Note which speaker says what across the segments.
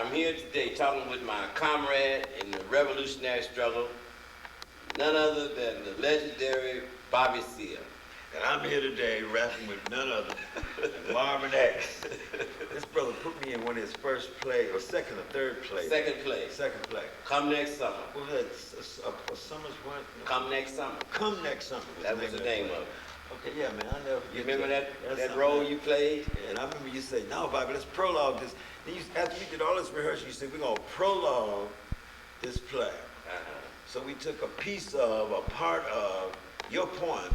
Speaker 1: I'm here today talking with my comrade in the revolutionary struggle, none other than the legendary Bobby Seale.
Speaker 2: And I'm here today rapping with none other than Marvin X. This brother put me in one of his first play, or second or third play.
Speaker 1: Second play.
Speaker 2: Second play.
Speaker 1: Come Next Summer.
Speaker 2: What was that? A summer's what?
Speaker 1: Come Next Summer.
Speaker 2: Come Next Summer.
Speaker 1: That was the name of it.
Speaker 2: Okay, yeah, man, I never
Speaker 1: You
Speaker 2: forget
Speaker 1: remember
Speaker 2: that.
Speaker 1: that role you played?
Speaker 2: And I remember you said, no, Bobby, let's prologue this. Then you, after you did all this rehearsal, you said, we're going to prologue this play. So we took a piece of, a part of your poem,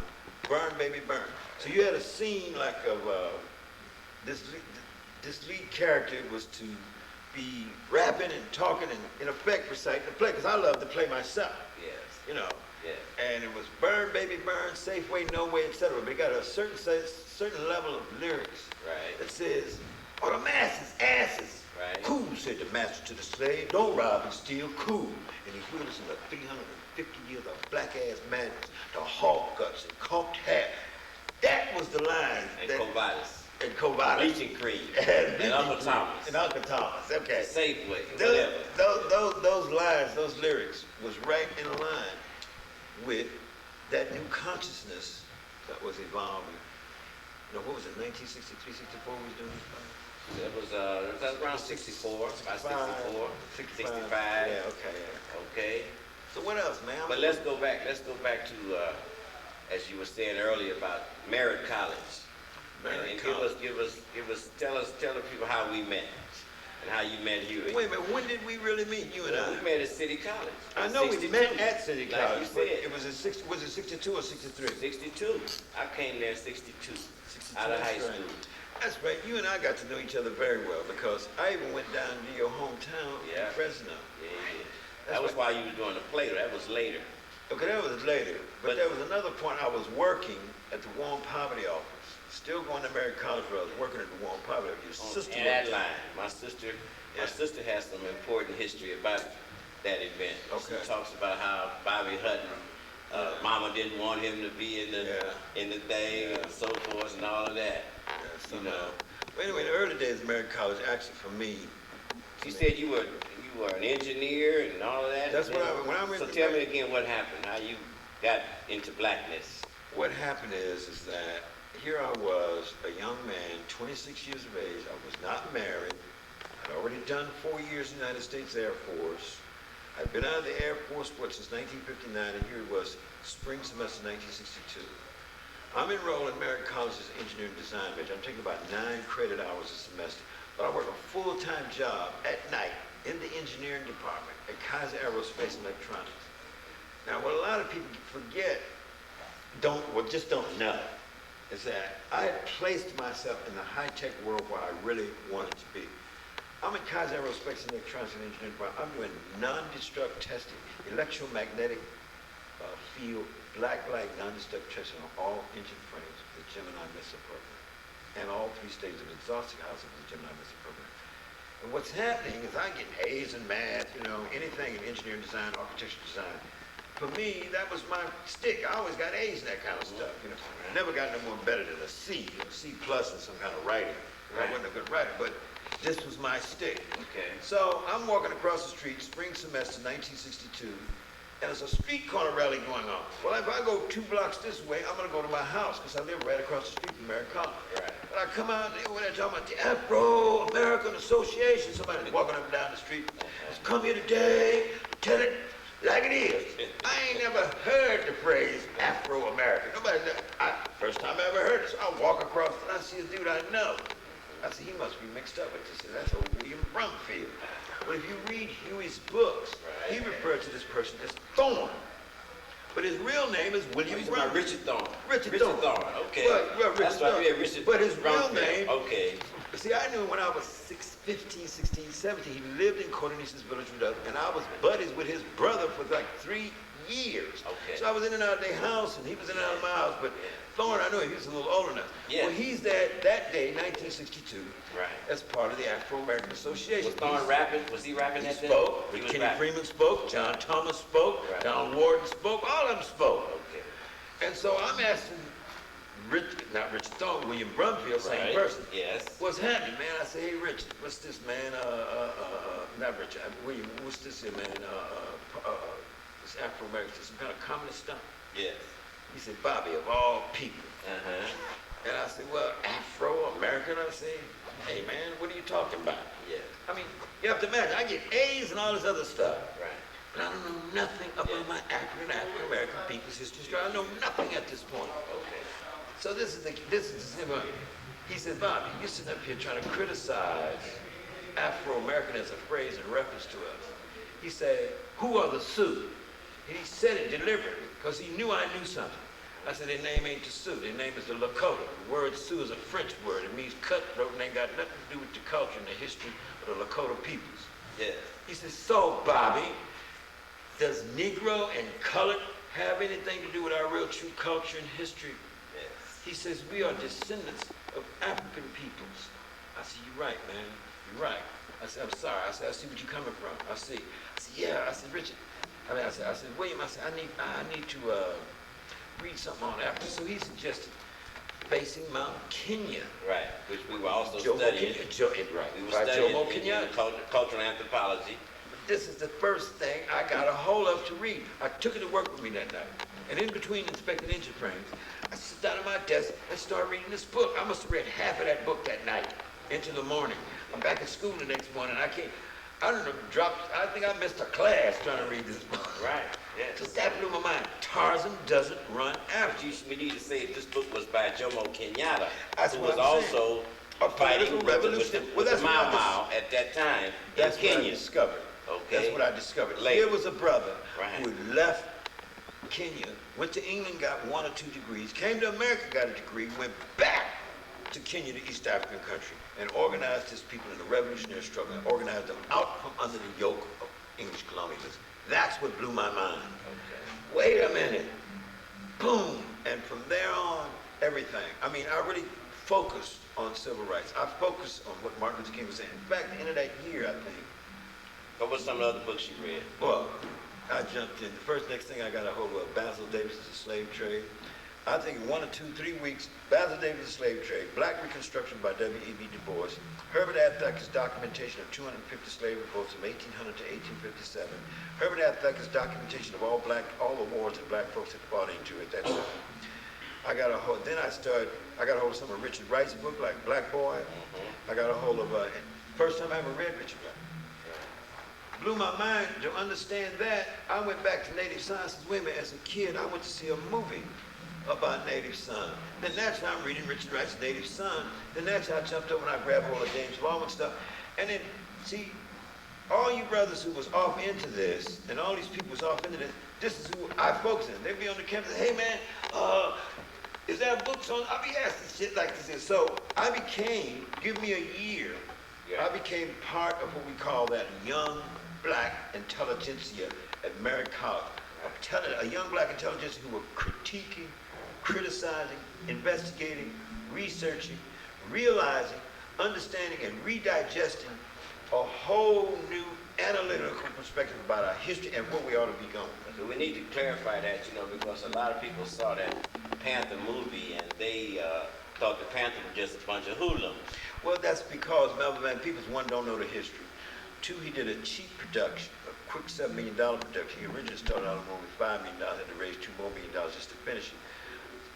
Speaker 2: Burn, Baby, Burn. So you had a scene like of this lead character was to be rapping and talking and in effect reciting the play, because I love to play myself.
Speaker 1: Yes.
Speaker 2: You know.
Speaker 1: Yeah.
Speaker 2: And it was burn, baby, burn, safe way, no way, etc. But it got a certain level of lyrics that says, "Oh, the masses, asses."
Speaker 1: Right.
Speaker 2: Cool, said the master to the slave. Don't rob and steal, cool. And he wheels in the 350 years of black-ass madness, the hawk guts and cocked hat. That was the line.
Speaker 1: And Covalis.
Speaker 2: And Covalis.
Speaker 1: Bleaching Cream. And Uncle Thomas.
Speaker 2: And Uncle Thomas, okay.
Speaker 1: Safeway,
Speaker 2: those lines, those lyrics was right in line with that new consciousness that was evolving. You know, what was it, 1963, 64 we was doing this play?
Speaker 1: That was around 64, about 64, 65.
Speaker 2: Yeah, okay.
Speaker 1: Okay.
Speaker 2: So what else, man?
Speaker 1: But let's go back to, as you were saying earlier about Merritt College. And tell the people how we met and how you met Huey.
Speaker 2: Wait a minute, when did we really meet, you and I?
Speaker 1: We met at City College.
Speaker 2: I know we met at City College.
Speaker 1: Like you said.
Speaker 2: Was it 62 or 63?
Speaker 1: 62. I came there in 62 out of high school.
Speaker 2: That's right. You and I got to know each other very well because I even went down to your hometown in Fresno.
Speaker 1: Yeah. That was why you were doing the play. That was later.
Speaker 2: Okay, that was later. But there was another point. I was working at the War and Poverty office. Still going to American College, but I was working at the War and Poverty office. Your sister
Speaker 1: in that line. My sister has some important history about that event.
Speaker 2: Okay.
Speaker 1: She talks about how Bobby Hutton, Mama didn't want him to be in the thing and so forth and all of that. You know.
Speaker 2: Well, anyway, in the early days of American College, actually for me,
Speaker 1: you said you were an engineer and all of that.
Speaker 2: That's when I went.
Speaker 1: So tell me again what happened. How you got into blackness?
Speaker 2: What happened is that here I was, a young man, 26 years of age. I was not married. I'd already done 4 years in the United States Air Force. I'd been out of the Air Force since 1959, and here it was spring semester 1962. I'm enrolled in American College's engineering design major. I'm taking about 9 credit hours a semester, but I work a full-time job at night in the engineering department at Kaiser Aerospace and Electronics. Now, what a lot of people forget, just don't know, is that I had placed myself in the high-tech world where I really wanted to be. I'm at Kaiser Aerospace and Electronics and Engineering Department. I'm doing non-destruct testing, electromagnetic field, black light non-destruct testing on all engine frames of the Gemini missile program and all 3 stages of exhausting housing of the Gemini missile program. And what's happening is I get A's in math, anything in engineering design, architecture design. For me, that was my stick. I always got A's in that kind of stuff. I never got no more better than a C, or C plus in some kind of writing. I wasn't a good writer, but this was my stick.
Speaker 1: Okay.
Speaker 2: So I'm walking across the street, spring semester 1962, and there's a street corner rally going on. Well, if I go 2 blocks this way, I'm going to go to my house because I live right across the street from American College.
Speaker 1: Right.
Speaker 2: But I come out there when they're talking about the Afro-American Association. Somebody's walking up and down the street. Come here today, tell it like it is. I ain't never heard the phrase Afro-American. First time I ever heard it. So I walk across and I see a dude I know. I said, he must be mixed up with this. That's old William Brumfield. But if you read Huey's books, he referred to this person as Thorne. But his real name is William Brumfield.
Speaker 1: Richard Thorne.
Speaker 2: Richard Thorne.
Speaker 1: Okay.
Speaker 2: That's right.
Speaker 1: Richard.
Speaker 2: But his real name.
Speaker 1: Okay.
Speaker 2: See, I knew him when I was 15, 16, 17. He lived in Cordonesis Village with us, and I was buddies with his brother for like 3 years.
Speaker 1: Okay.
Speaker 2: So I was in and out of their house, and he was in and out of my house. But Thorne, I know he was a little older now.
Speaker 1: Yeah.
Speaker 2: Well, he's that day, 1962, as part of the Afro-American Association.
Speaker 1: Was Thorne rapping? Was he rapping that day?
Speaker 2: Spoke. Kenny Freeman spoke. John Thomas spoke. Don Warden spoke. All of them spoke.
Speaker 1: Okay.
Speaker 2: And so I'm asking not Richard Thorne, William Brumfield, same
Speaker 1: Right.
Speaker 2: person.
Speaker 1: Yes.
Speaker 2: What's happening, man? I say, hey, Richard, what's this, man? Not Richard, William, what's this here, man? This Afro-American, some kind of communist stuff.
Speaker 1: Yes.
Speaker 2: He said, Bobby, of all people.
Speaker 1: Uh-huh.
Speaker 2: And I said, well, Afro-American? I said, hey, man, what are you talking about?
Speaker 1: Yes.
Speaker 2: I mean, you have to imagine, I get A's and all this other stuff.
Speaker 1: Right.
Speaker 2: But I don't know nothing about my African-American people's history. I know nothing at this point.
Speaker 1: Okay.
Speaker 2: So this is the he said, Bobby, you're sitting up here trying to criticize Afro-American as a phrase in reference to us. He said, who are the Sioux? And he said it deliberately because he knew I knew something. I said, their name ain't the Sioux, their name is the Lakota. The word Sioux is a French word. It means cutthroat and ain't got nothing to do with the culture and the history of the Lakota peoples.
Speaker 1: Yes.
Speaker 2: He said, so Bobby, does Negro and colored have anything to do with our real true culture and history?
Speaker 1: Yes.
Speaker 2: He says, we are descendants of African peoples. I said, you're right, man. You're right. I said, I'm sorry. I said, I see what you're coming from. I said, yeah. I said, Richard. I said, William, I said, I need to read something on Africa. So he suggested Facing Mount Kenya.
Speaker 1: Right. Which we were also
Speaker 2: Jomo
Speaker 1: studying.
Speaker 2: Right.
Speaker 1: We were
Speaker 2: By
Speaker 1: studying
Speaker 2: Jomo
Speaker 1: in
Speaker 2: Kenyatta.
Speaker 1: cultural anthropology.
Speaker 2: This is the first thing I got a hold of to read. I took it to work with me that night. And in between inspecting engine frames, I sit down at my desk and start reading this book. I must have read half of that book that night into the morning. I'm back at school the next morning. I think I missed a class trying to read this book.
Speaker 1: Right. Yes.
Speaker 2: So that blew my mind. Tarzan doesn't run after you.
Speaker 1: We need to say this book was by Jomo Kenyatta,
Speaker 2: That's
Speaker 1: who
Speaker 2: what
Speaker 1: was
Speaker 2: I'm saying.
Speaker 1: also
Speaker 2: A
Speaker 1: fighting
Speaker 2: political
Speaker 1: with the
Speaker 2: revolution. Well, that's what
Speaker 1: Mau
Speaker 2: I
Speaker 1: Mau at that time
Speaker 2: That's
Speaker 1: in
Speaker 2: what I
Speaker 1: Kenya.
Speaker 2: discovered.
Speaker 1: Okay.
Speaker 2: That's what I discovered.
Speaker 1: Later.
Speaker 2: Here was a brother
Speaker 1: Right.
Speaker 2: who had left Kenya, went to England, got 1 or 2 degrees, came to America, got a degree, went back to Kenya, the East African country, and organized his people in the revolutionary struggle and organized them out from under the yoke of English colonialism. That's what blew my mind.
Speaker 1: Okay.
Speaker 2: Wait a minute. Boom. And from there on, everything. I mean, I really focused on civil rights. I focused on what Martin Luther King was saying. In fact, the end of that year, I think,
Speaker 1: What were some of the other books you read?
Speaker 2: well, I jumped in. The next thing I got a hold of, Basil Davis' The Slave Trade. I think in 1 or 2, 3 weeks, Basil Davis' Slave Trade, Black Reconstruction by W.E.B. Du Bois, Herbert A. Thacker's documentation of 250 slave revolts from 1800 to 1857, Herbert A. Thacker's documentation of all the wars that black folks had fought into at that time. I got a hold of some of Richard Wright's book, like Black Boy. I got a hold of, first time I ever read Richard Wright. Blew my mind to understand that. I went back to Native Sciences. Wait a minute, as a kid, I went to see a movie about Native Son. Then that's how I'm reading Richard Wright's Native Son. Then that's how I jumped over and I grabbed all the James Baldwin stuff. And then, see, all you brothers who was off into this, and all these people was off into this is who I focus on. They'd be on the campus, hey man, is there books on? I'll be asking shit like this. So I became, give me a year, I became part of what we call that young black intelligentsia at Merritt College. A young black intelligentsia who were critiquing, criticizing, investigating, researching, realizing, understanding, and redigesting a whole new analytical perspective about our history and what we ought to be going.
Speaker 1: So we need to clarify that, because a lot of people saw that Panther movie and they thought the Panther was just a bunch of hoodlums.
Speaker 2: Well, that's because Melvin Van Peebles, one, don't know the history. 2, he did a cheap production, a quick $7 million production. He originally started out on only $5 million, had to raise $2 more million just to finish it.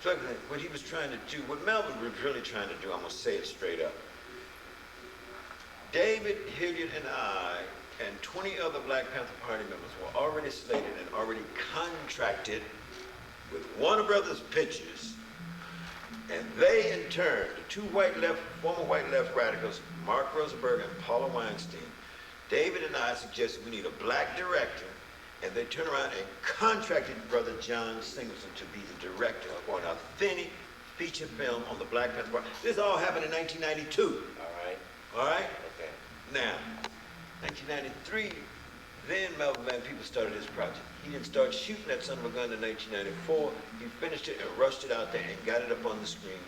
Speaker 2: So what he was trying to do, what Melvin was really trying to do, I'm gonna say it straight up. David, Hilliard, and I, and 20 other Black Panther Party members were already slated and already contracted with Warner Brothers Pictures, and they in turn, the 2 former white left radicals, Mark Rosenberg and Paula Weinstein, David and I suggested we need a black director, and they turned around and contracted Brother John Singleton to be the director of an authentic feature film on the Black Panther Party. This all happened in 1992. All right?
Speaker 1: Okay.
Speaker 2: Now, 1993, then Melvin Van Peebles started his project. He didn't start shooting that son of a gun in 1994. He finished it and rushed it out there and got it up on the screen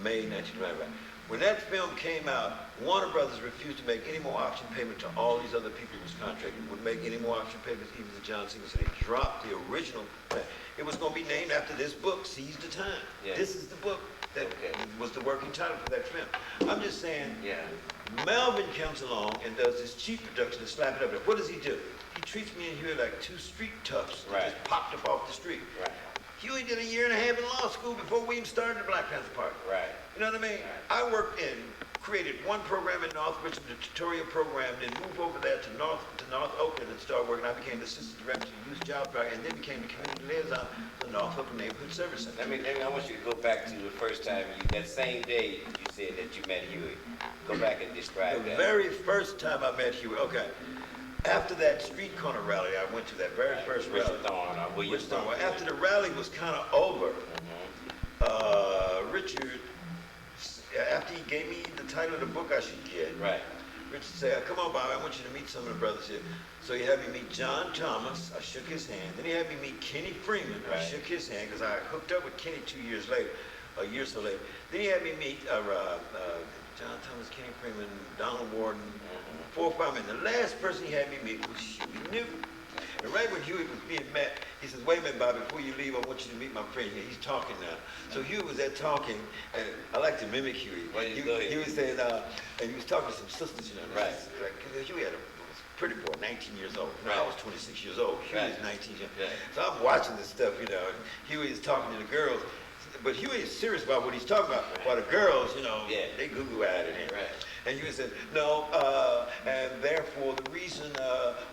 Speaker 2: May 1995. When that film came out, Warner Brothers refused to make any more option payment to all these other people who was contracted. Wouldn't make any more option payments even to John Seale. So they dropped the original plan. It was going to be named after this book, Seize the Time.
Speaker 1: Yeah.
Speaker 2: This is the book that was the working title for that film. I'm just saying,
Speaker 1: Yeah.
Speaker 2: Melvin comes along and does this cheap production and slap it up there. What does he do? He treats me and Huey like two street toughs that just popped up off the street.
Speaker 1: Right.
Speaker 2: Huey did a year and a half in law school before we even started the Black Panther Party.
Speaker 1: Right.
Speaker 2: You know what I mean? I worked in, created one program in North Richmond, the tutorial program, then moved over there to North Oakland and started working. I became the assistant director of youth job drive, and then became the community liaison for the North Oakland Neighborhood Service Center.
Speaker 1: I want you to go back to the first time that same day you said that you met Huey. Go back and describe
Speaker 2: The
Speaker 1: that.
Speaker 2: very first time I met Huey, okay. After that street corner rally, I went to that very first rally.
Speaker 1: William Thorne.
Speaker 2: Well, after the rally was kind of over, Richard, after he gave me the title of the book I should get,
Speaker 1: Right.
Speaker 2: Richard said, come on, Bobby, I want you to meet some of the brothers here. So he had me meet John Thomas. I shook his hand. Then he had me meet Kenny Freeman. I shook his hand because I hooked up with Kenny 2 years later, a year or so later. Then he had me meet John Thomas, Kenny Freeman, Donald Warden, 4 or 5 men. The last person he had me meet was Huey Newton. And right when Huey was being met, he says, wait a minute, Bobby, before you leave, I want you to meet my friend here. He's talking now. So Huey was there talking, and I like to mimic Huey. He was saying, and he was talking to some sisters, you know.
Speaker 1: Right.
Speaker 2: Like, Huey was a pretty boy, 19 years old. Right. I was 26 years old. Huey was 19 years old. Right. So I'm watching this stuff, you know, and Huey is talking to the girls. But Huey is serious about what he's talking about. While the girls, you know, they goo-goo at it.
Speaker 1: Right.
Speaker 2: And Huey said, no, and therefore the reason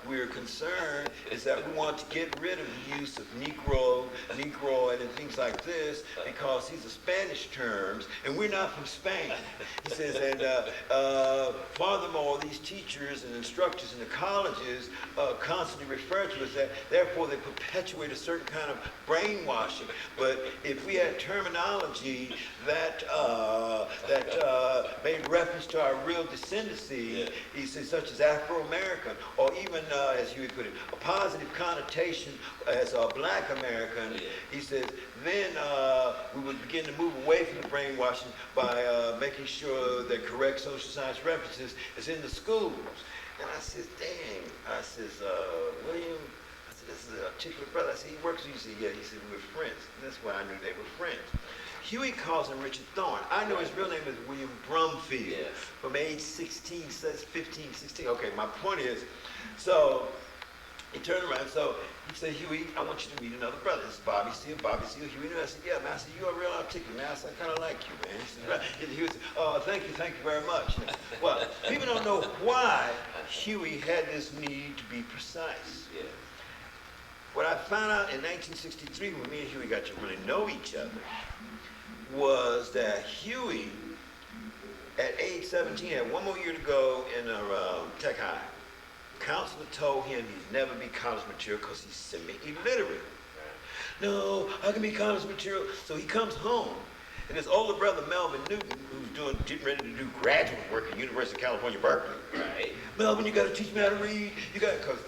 Speaker 2: we're concerned is that we want to get rid of the use of Negro, and things like this because these are Spanish terms, and we're not from Spain. He says, and furthermore, these teachers and instructors in the colleges constantly refer to us that, therefore they perpetuate a certain kind of brainwashing. But if we had terminology that made reference to our real descendancy, he says, such as Afro-American, or even, as Huey put it, a positive connotation as a Black American, he says, then we would begin to move away from the brainwashing by making sure that correct social science references is in the schools. And I says, dang, I says, William, I said, this is a particular brother. I said, he works with you. He said, yeah. He said, we're friends. And that's why I knew they were friends. Huey calls him Richard Thorne. I know his real name is William Brumfield. From age 16, says 15, 16. Okay, my point is, so he turned around. So he said, Huey, I want you to meet another brother. This is Bobby Seale. Bobby Seale. Huey knew. I said, yeah, man. I said, you're real articulate, man. I said, I kind of like you, man. He said, right. Huey said, oh, thank you very much. Well, people don't know why Huey had this need to be precise.
Speaker 1: Yeah.
Speaker 2: What I found out in 1963, when me and Huey got to really know each other, was that Huey, at age 17, had 1 more year to go in Tech High. Counselor told him he'd never be college material because he's semi-illiterate. No, I can be college material. So he comes home, and his older brother, Melvin Newton, who's getting ready to do graduate work at University of California, Berkeley. Right. Melvin, you got to teach me how to read. You got, because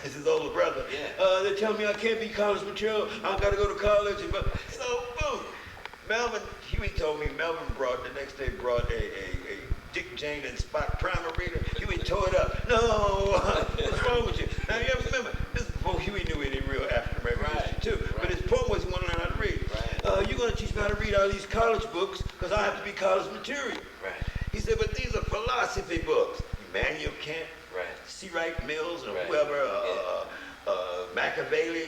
Speaker 2: it's his older brother. Yeah. They tell me I can't be college material. I got to go to college. So, boom. Melvin, Huey told me, Melvin the next day brought a Dick, Jane, and Spot primer reader. Huey tore it up. No, what's wrong with you? Now, you ever remember, this is before Huey knew any real African-American history, too. Right. But his point was he wanted to learn how to read. Right. You're going to teach me how to read all these college books because I have to be college material. Right. He said, but these are philosophy books. Immanuel Kant, C. Wright Mills, or whoever, Machiavelli.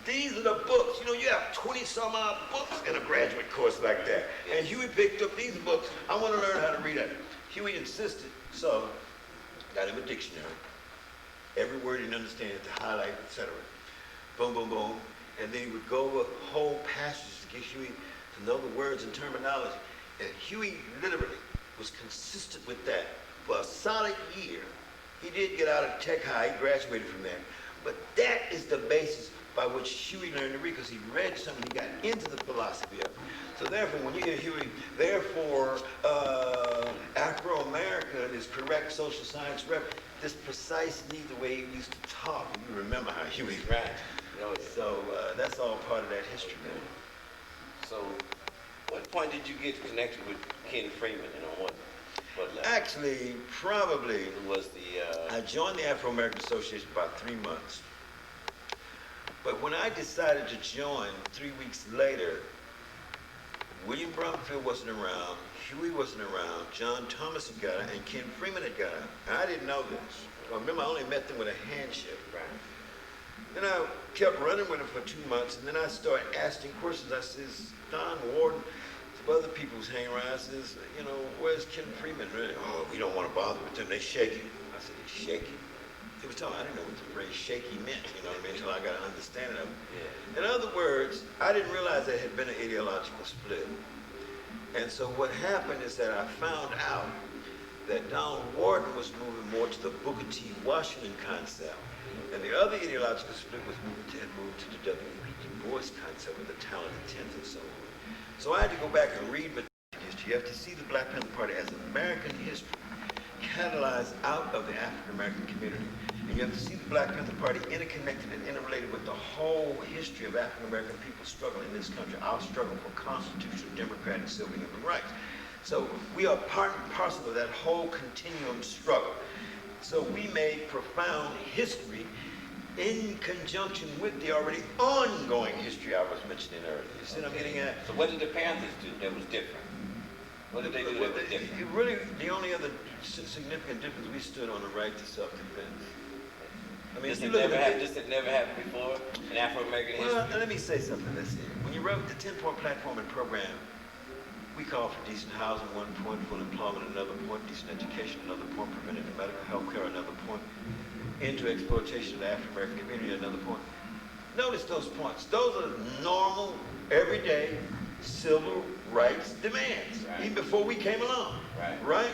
Speaker 2: These are the books. You know, you have 20-some-odd books in a graduate course like that. And Huey picked up these books. I want to learn how to read it. Huey insisted, so got him a dictionary. Every word he didn't understand, to highlight, etc. Boom, boom, boom. And then he would go over whole passages to get Huey to know the words and terminology. And Huey literally was consistent with that for a solid year. He did get out of Tech High. He graduated from there. But that is the basis by which Huey learned to read, because he read something, he got into the philosophy of it. So therefore, when you hear Huey, therefore, Afro-American is correct social science reference, this precisely the way he used to talk. You remember how Huey
Speaker 1: right.
Speaker 2: So that's all part of that history, man.
Speaker 1: So What point did you get connected with Ken Freeman, and on what level?
Speaker 2: Actually, probably,
Speaker 1: Who was the,
Speaker 2: I joined the Afro-American Association about 3 months. But when I decided to join 3 weeks later, William Brumfield wasn't around, Huey wasn't around, John Thomas had got out, and Ken Freeman had got out. And I didn't know this. I remember I only met them with a handshake.
Speaker 1: right?
Speaker 2: Then I kept running with them for 2 months, and then I started asking questions. I says, Don Warden, some other people was hanging around. I says, you know, where's Ken Freeman? Oh, we don't want to bother with them. They shaking. I said, they shaking? They was talking, I didn't know what the phrase shaky meant, you know what I mean, until I got an understanding of it.
Speaker 1: Yeah.
Speaker 2: In other words, I didn't realize there had been an ideological split. And so what happened is that I found out that Don Warden was moving more to the Booker T. Washington concept. And the other ideological split had moved to the W.E.B. Du Bois concept with the talented tenth and so on. So I had to go back and read history. You have to see the Black Panther Party as American history, catalyzed out of the African American community. And you have to see the Black Panther Party interconnected and interrelated with the whole history of African American people's struggle in this country, our struggle for constitutional, democratic, civil, and human rights. So we are part and parcel of that whole continuum struggle. So we made profound history in conjunction with the already ongoing history I was mentioning earlier. You see what I'm getting at?
Speaker 1: So what did the Panthers do that was different? What did they do that was different?
Speaker 2: Really, the only other significant difference, we stood on the right to self-defense. I mean,
Speaker 1: This had never happened before in Afro-American history?
Speaker 2: Well, let me say something. Let's see. When you wrote the 10-point platform and program, we called for decent housing, 1 point, full employment, another point, decent education, another point, preventative medical health care, another point, end to exploitation of the African-American community, another point. Notice those points. Those are normal, everyday civil rights demands,
Speaker 1: right,
Speaker 2: even before we came along.
Speaker 1: Right.
Speaker 2: Right?
Speaker 1: Right.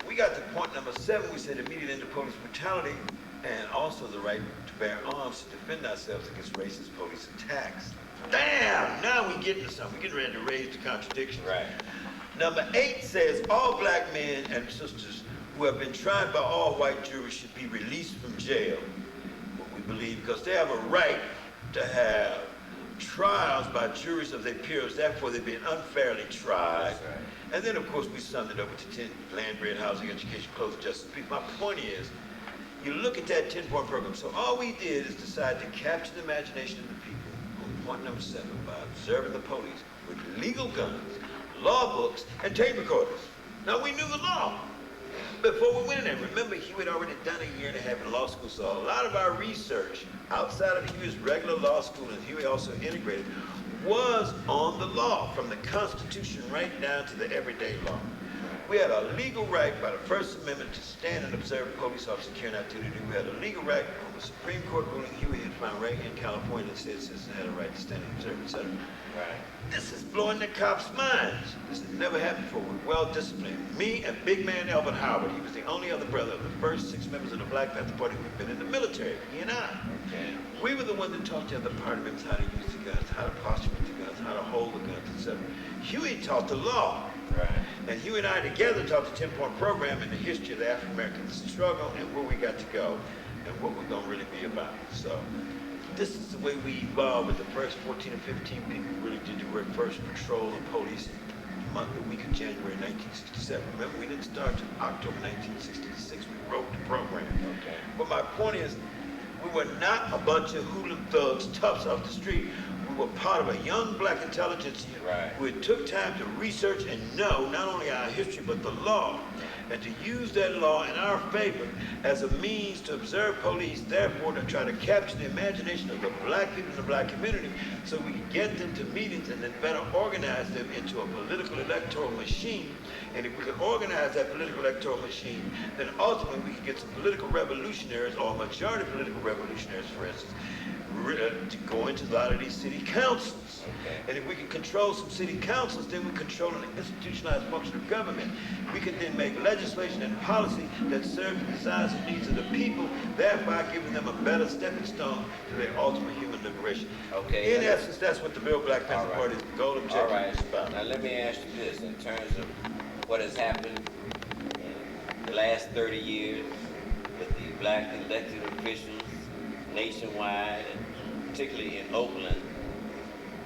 Speaker 2: We got to point number 7. We said immediate end to police brutality and also the right to bear arms to defend ourselves against racist police attacks. Damn! Now we getting to something. We're getting ready to raise the contradiction.
Speaker 1: Right.
Speaker 2: Number 8 says all black men and sisters who have been tried by all white juries should be released from jail. What we believe, because they have a right to have trials by juries of their peers, therefore they've been unfairly tried.
Speaker 1: That's right.
Speaker 2: And then, of course, we summed it up with the 10 land, bread, housing, education, clothes, justice, peace. My point is, you look at that 10-point program. So all we did is decide to capture the imagination of the people on point number 7 by observing the police with legal guns, law books, and tape recorders. Now, we knew the law before we went in there. Remember, Huey had already done a year and a half in law school, so a lot of our research outside of Huey's regular law school, and Huey also integrated, was on the law, from the Constitution right down to the everyday law. We had a legal right by the First Amendment to stand and observe police officers carrying out duty. We had a legal right on the Supreme Court ruling Huey had found right in California that said citizens had a right to stand and observe, etc.
Speaker 1: Right.
Speaker 2: This is blowing the cops' minds. This has never happened before. We're well disciplined. Me and big man Elvin Howard, he was the only other brother of the first 6 members of the Black Panther Party who'd been in the military, he and I.
Speaker 1: Okay.
Speaker 2: We were the ones that taught the other party members how to use the guns, how to posture with the guns, how to hold the guns, etc. Huey taught the law.
Speaker 1: Right.
Speaker 2: And Huey and I together taught the 10-point program and the history of the African-American struggle and where we got to go and what we're going to really be about. So this is the way we evolved with the first 14 or 15 people who really did the work. First patrol of police the week of January 1967. Remember, we didn't start until October 1966. We wrote the program.
Speaker 1: Okay.
Speaker 2: But my point is, we were not a bunch of hoodlum thugs, toughs off the street. We were part of a young black intelligentsia
Speaker 1: Right.
Speaker 2: who took time to research and know not only our history but the law, and to use that law in our favor as a means to observe police, therefore to try to capture the imagination of the black people in the black community so we can get them to meetings and then better organize them into a political electoral machine. And if we can organize that political electoral machine, then ultimately we can get some political revolutionaries, or a majority of political revolutionaries, for instance, to go into a lot of these city councils.
Speaker 1: Okay.
Speaker 2: And if we can control some city councils, then we control an institutionalized function of government. We can then make legislation and policy that serve the desires and needs of the people, thereby giving them a better stepping stone to their ultimate human liberation.
Speaker 1: Okay.
Speaker 2: In essence, that's what the Bill Black Panther Party's goal objective
Speaker 1: All right.
Speaker 2: is about.
Speaker 1: Now let me ask you this, in terms of what has happened in the last 30 years with the black elected officials nationwide, and particularly in Oakland,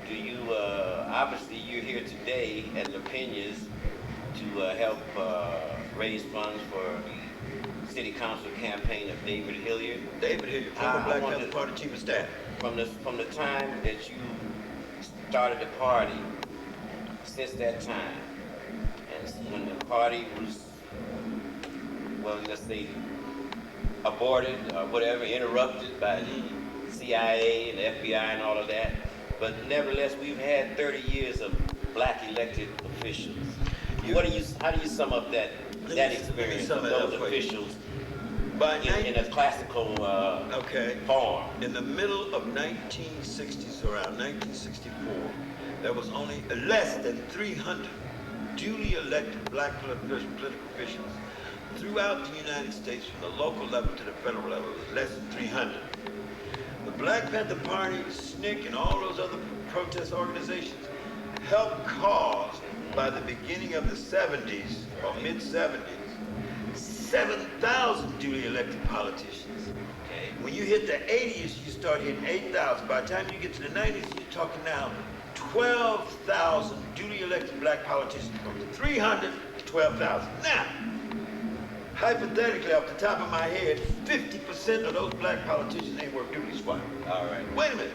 Speaker 1: do you, obviously you're here today at the Peñas to help raise funds for the city council campaign of David Hilliard.
Speaker 2: David Hilliard, former Black Panther Party Chief of Staff.
Speaker 1: From the time that you started the party, since that time, and when the party was, well, let's say, aborted or whatever, interrupted by the CIA and the FBI and all of that, but nevertheless, we've had 30 years of black elected officials. How do you sum up that experience of those officials in a classical form?
Speaker 2: In the middle of 1960s, around 1964, there was only less than 300 duly elected black political officials throughout the United States, from the local level to the federal level. It was less than 300. The Black Panther Party, SNCC, and all those other protest organizations helped cause, by the beginning of the 70s or mid-70s, 7,000 duly elected politicians. Okay. When you hit the 80s, you start hitting 8,000. By the time you get to the 90s, you're talking now 12,000 duly elected black politicians, from 300 to 12,000. Now, hypothetically, off the top of my head, 50% of those black politicians ain't worth duty squat.
Speaker 1: All right.
Speaker 2: Wait a minute.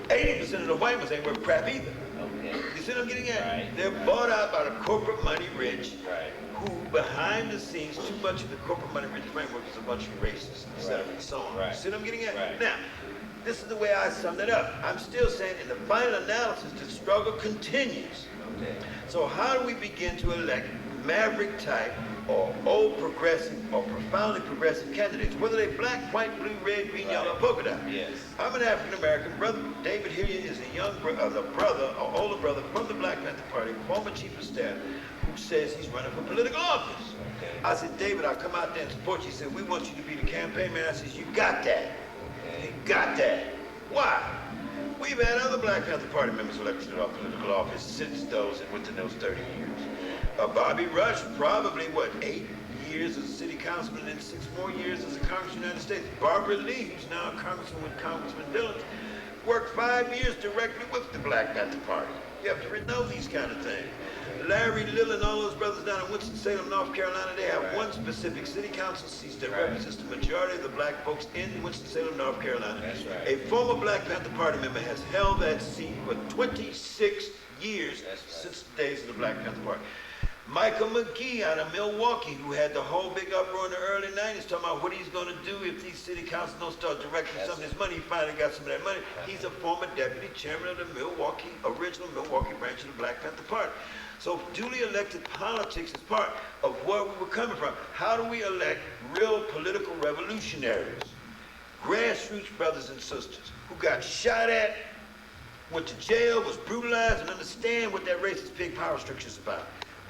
Speaker 2: 80% of the white ones ain't worth crap either.
Speaker 1: Okay.
Speaker 2: You see what I'm getting at?
Speaker 1: Right.
Speaker 2: They're bought out by the corporate money rich,
Speaker 1: right,
Speaker 2: who behind the scenes, too much of the corporate money rich framework is a bunch of racists, etc. and so on.
Speaker 1: Right.
Speaker 2: You see what I'm getting at?
Speaker 1: Right.
Speaker 2: Now, this is the way I summed it up. I'm still saying in the final analysis, the struggle continues.
Speaker 1: Okay.
Speaker 2: So how do we begin to elect maverick type or old progressive or profoundly progressive candidates, whether they're black, white, blue, red, green, yellow, or polka dot?
Speaker 1: Yes.
Speaker 2: I'm an African American brother. David Hilliard is a young brother, or older brother from the Black Panther Party, former chief of staff, who says he's running for political office.
Speaker 1: Okay.
Speaker 2: I said, David, I'll come out there and support you. He said, we want you to be the campaign man. I said, you got that.
Speaker 1: Okay.
Speaker 2: You got that. Why? We've had other Black Panther Party members elected to political office since within those 30 years. Bobby Rush, probably, 8 years as a city councilman and 6 more years as a congressman of the United States. Barbara Lee, who's now a congressman with Congressman Dillon, worked 5 years directly with the Black Panther Party. You have to know these kind of things. Larry Little and all those brothers down in Winston-Salem, North Carolina, they have one specific city council seat that represents the majority of the black folks in Winston-Salem, North Carolina.
Speaker 1: That's right.
Speaker 2: A former Black Panther Party member has held that seat for 26 years since the days of the Black Panther Party. Michael McGee out of Milwaukee, who had the whole big uproar in the early 90s, talking about what he's going to do if these city councils don't start directing some of this money. He finally got some of that money. He's a former deputy chairman of the original Milwaukee branch of the Black Panther Party. So duly elected politics is part of where we were coming from. How do we elect real political revolutionaries? Grassroots brothers and sisters who got shot at, went to jail, was brutalized, and understand what that racist pig power structure is about.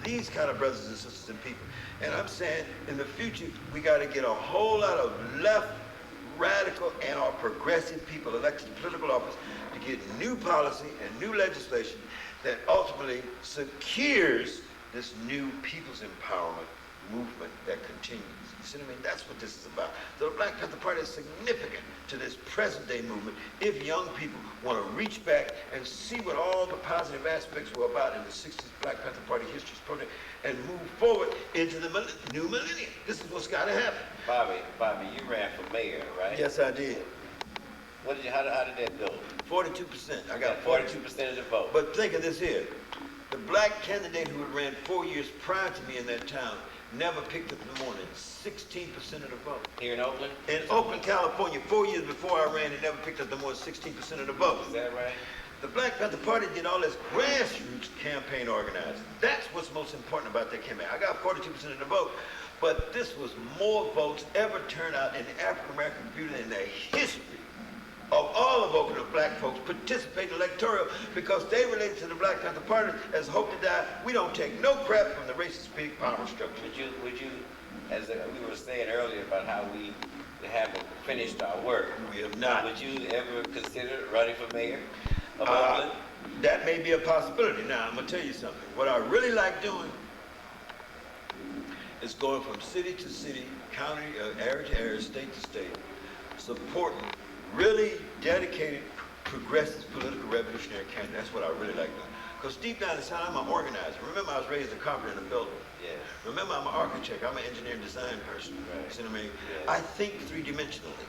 Speaker 2: These kind of brothers and sisters and people. And I'm saying in the future, we got to get a whole lot of left, radical, and or progressive people elected to political office to get new policy and new legislation that ultimately secures this new people's empowerment movement that continues. You see what I mean? That's what this is about. So the Black Panther Party is significant to this present day movement if young people want to reach back and see what all the positive aspects were about in the 60s Black Panther Party history project and move forward into the new millennium. This is what's got to happen.
Speaker 1: Bobby, you ran for mayor, right?
Speaker 2: Yes, I did.
Speaker 1: How did that go?
Speaker 2: 42%. I got
Speaker 1: 42% of the vote.
Speaker 2: But think of this here. The black candidate who had ran 4 years prior to me in that town never picked up the more than 16% of the vote.
Speaker 1: Here in Oakland?
Speaker 2: In Oakland, California, 4 years before I ran, he never picked up the more than 16% of the vote.
Speaker 1: Is that right?
Speaker 2: The Black Panther Party did all this grassroots campaign organizing. That's what's most important about that campaign. I got 42% of the vote, but this was more votes ever turned out in the African American community in the history of all of Oakland of black folks participating electoral because they related to the Black Panther Party as hope to die. We don't take no crap from the racist pig power structure.
Speaker 1: Would you, as we were saying earlier about how we haven't finished our work.
Speaker 2: We have not.
Speaker 1: Would you ever consider running for mayor of Oakland?
Speaker 2: That may be a possibility. Now, I'm going to tell you something. What I really like doing is going from city to city, county, area to area, state to state, supporting really dedicated progressive political revolutionary candidate. That's what I really like doing. Because deep down inside, I'm an organizer. Remember, I was raised a carpenter and a builder.
Speaker 1: Yes.
Speaker 2: Remember, I'm an architect. I'm an engineer and design person.
Speaker 1: Right.
Speaker 2: You see what I mean?
Speaker 1: Yes.
Speaker 2: I think three-dimensionally.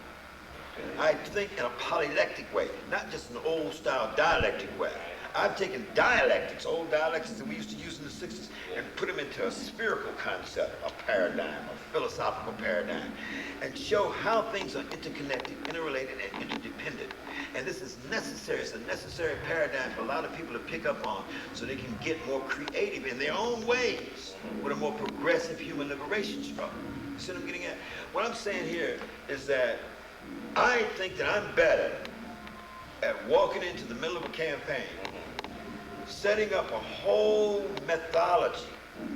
Speaker 1: Okay.
Speaker 2: I think in a polylectic way, not just an old-style dialectic way. I've taken dialectics, old dialectics that we used to use in the 60s, and put them into a spherical concept, a paradigm, a philosophical paradigm, and show how things are interconnected, interrelated, and interdependent. And this is necessary. It's a necessary paradigm for a lot of people to pick up on so they can get more creative in their own ways with a more progressive human liberation struggle. You see what I'm getting at? What I'm saying here is that I think that I'm better at walking into the middle of a campaign, setting up a whole methodology.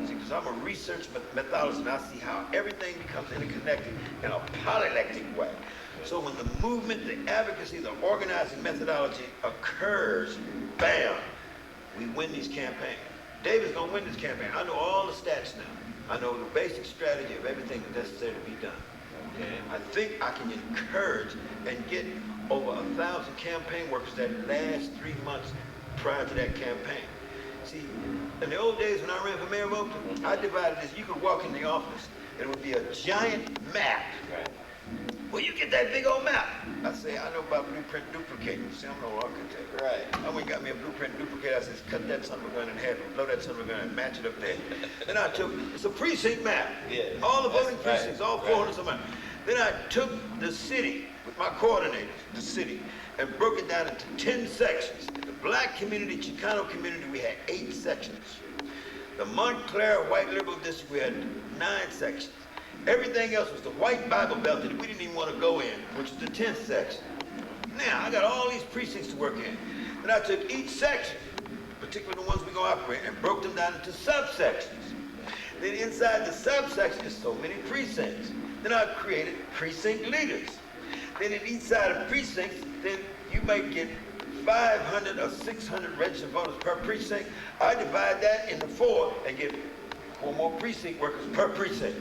Speaker 2: See, because I'm a research methodologist, and I see how everything becomes interconnected in a polylectic way. So when the movement, the advocacy, the organizing methodology occurs, bam, we win these campaigns. David's gonna win this campaign. I know all the stats now. I know the basic strategy of everything that's necessary to be done.
Speaker 1: Okay.
Speaker 2: I think I can encourage and get over 1,000 campaign workers that last 3 months prior to that campaign. See, in the old days when I ran for mayor of Oakland, I divided this. You could walk in the office, and it would be a giant map.
Speaker 1: Right.
Speaker 2: Well, you get that big old map. I say, I know about blueprint duplicating. See, I'm no architect.
Speaker 1: Right.
Speaker 2: I went and got me a blueprint duplicator. I said, cut that son of a gun in half and blow that son of a gun and match it up there. Then I took, it's a precinct map.
Speaker 1: Yeah.
Speaker 2: All the voting
Speaker 1: Right.
Speaker 2: precincts, all 400 some odd. Then I took the city with my coordinators, the city, and broke it down into 10 sections. In the black community, Chicano community, we had 8 sections. The Montclair White Liberal District, we had 9 sections. Everything else was the white Bible Belt that we didn't even want to go in, which was the 10th section. Now, I got all these precincts to work in. Then I took each section, particularly the ones we're going to operate, and broke them down into subsections. Then inside the subsection, there's so many precincts. Then I created precinct leaders. Then in each side of precincts, then you might get 500 or 600 registered voters per precinct. I divide that into 4 and get 4 more precinct workers per precinct.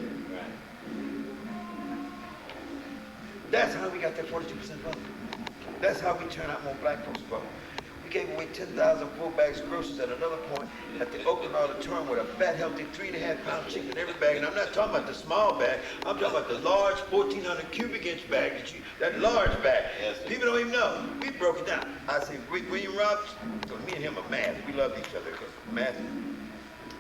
Speaker 2: That's how we got that 42% vote. That's how we turn out more black folks vote. We gave away 10,000 full bags of groceries at another point at the Oakland Auditorium with a fat, healthy 3.5-pound chicken in every bag. And I'm not talking about the small bag. I'm talking about the large 1,400 cubic inch bag, that large bag.
Speaker 1: Yes,
Speaker 2: People don't even know. We broke it down. I said, William Roberts, because me and him are math. We love each other because math.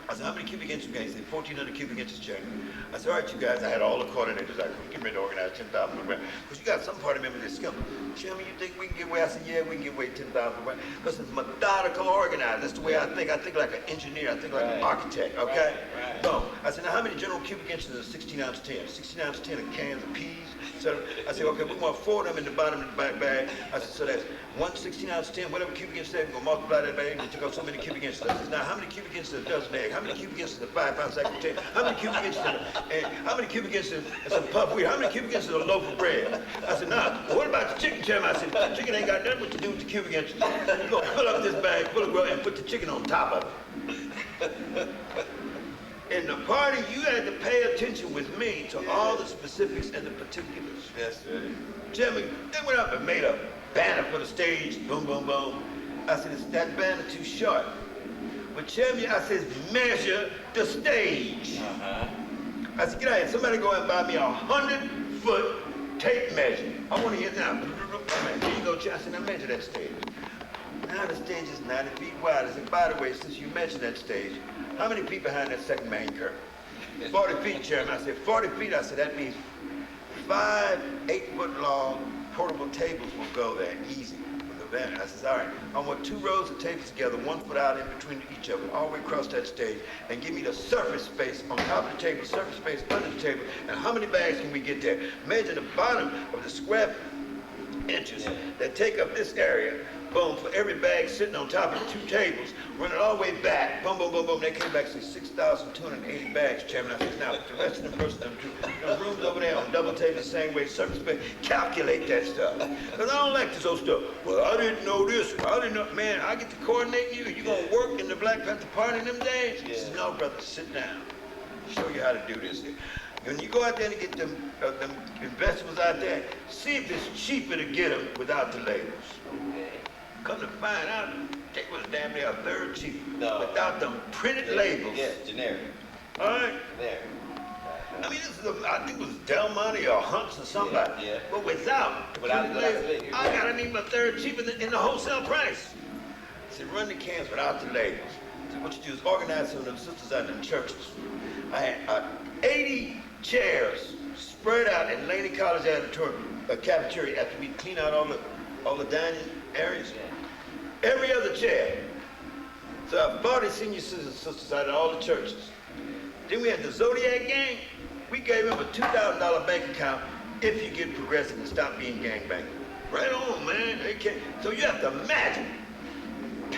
Speaker 2: I said, how many cubic inches? He said, 1,400 cubic inches, Chairman. I said, all right, you guys. I had all the coordinators. I was getting ready to organize 10,000. Because you got some party members that skip. Chairman, you think we can get away? I said, yeah, we can get away 10,000. Because it's methodical organized. That's the way I think. I think like an engineer. I think like an architect, okay?
Speaker 1: Right.
Speaker 2: So I said, now how many general cubic inches is a 16-ounce tin? 16-ounce tin of cans of peas. So I said, okay, we want 4 of them in the bottom of the back bag. I said, so that's 1 16-ounce tin, whatever cubic inch that, we're going to multiply that bag, and we took out so many cubic inches. I said, now how many cubic inches is a dozen egg? How many cubic inches is a 5-pound sack of tin? How many cubic inches how many cubic inches is a puff wheat? How many cubic inches is a loaf of bread? I said, nah, what about the chicken, Chairman? I said, the chicken ain't got nothing to do with the cubic inches. You're going to fill up this bag full of grub and put the chicken on top of it. In the party, you had to pay attention with me to all the specifics and the particulars.
Speaker 1: That's right.
Speaker 2: Jimmy, they went up and made a banner for the stage, boom, boom, boom. I said, is that banner too short? But Jimmy, I said, measure the stage. I said, get out here, somebody go and buy me 100-foot tape measure. I want to hear now. Here you go, Chad. I said, now measure that stage. Now the stage is 90 feet wide. I said, by the way, since you mentioned that stage, how many feet behind that second main curtain? 40 feet, Chairman. I said, 40 feet. I said, that means 5 8-foot long portable tables will go there, easy, with the banner. I said, all right, I want 2 rows of tables together, 1 foot out in between each of them, all the way across that stage, and give me the surface space on top of the table, surface space under the table, and how many bags can we get there? Measure the bottom of the square inches that take up this area. Boom, for every bag sitting on top of the 2 tables, running all the way back. Boom, boom, boom, boom. They came back and said 6,280 bags, Chairman. I said, now, the rest of them rooms over there on double tables, the same way, surface space, calculate that stuff. Because I don't like this old stuff. Well, I didn't know this. I didn't know. Man, I get to coordinate you. You going to work in the Black Panther Party in them days? He said, no, brother, sit down. Show you how to do this here. When you go out there and get them vegetables out there, see if it's cheaper to get them without the labels. Come to find out, they was damn near a third cheaper.
Speaker 1: No.
Speaker 2: Without them printed labels.
Speaker 1: Yeah, generic.
Speaker 2: All right?
Speaker 1: Generic.
Speaker 2: I mean, this is I think it was Del Monte or Hunts or somebody.
Speaker 1: Yeah.
Speaker 2: But without the
Speaker 1: Without
Speaker 2: printed
Speaker 1: the
Speaker 2: labels,
Speaker 1: label.
Speaker 2: I got them even a third cheaper in the wholesale price. I said, run the cans without the labels. So what you do is organize some of them sisters out in the churches. I had 80 chairs spread out in Laney College auditorium, cafeteria, after we clean out all the dining areas. Every other chair. So I have 40 senior sisters out of all the churches. Then we had the Zodiac gang. We gave them a $2,000 bank account if you get progressive and stop being gangbangers. Right on, man. So you have to imagine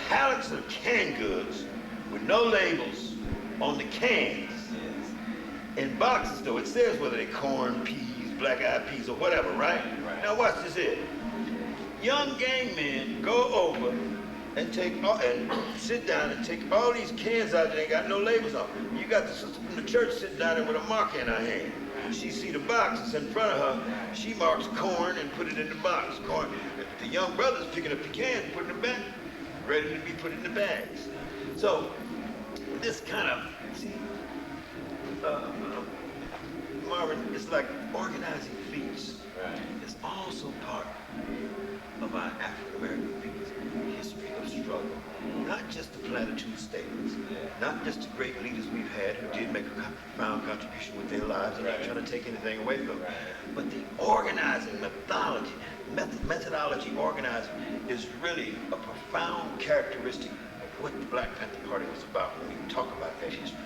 Speaker 2: pallets of canned goods with no labels on the cans. In boxes, though, it says whether they're corn, peas, black-eyed peas, or whatever, right? Now watch this here. Young gang men go over and sit down and take all these cans out that ain't got no labels on. You got the sister from the church sitting down there with a marker in her hand. She see the box that's in front of her. She marks corn and put it in the box. Corn. The young brother's picking up the cans, putting them back, ready to be put in the bags. So this kind of, see, Marvin, it's like organizing feats.
Speaker 1: Right.
Speaker 2: It's also part of our African American people's history of struggle. Not just the platitude statements, not just the great leaders we've had who did make a profound contribution with their lives. I'm not trying to take anything away from them. But the organizing methodology organizing is really a profound characteristic of what the Black Panther Party was about when we talk about that history.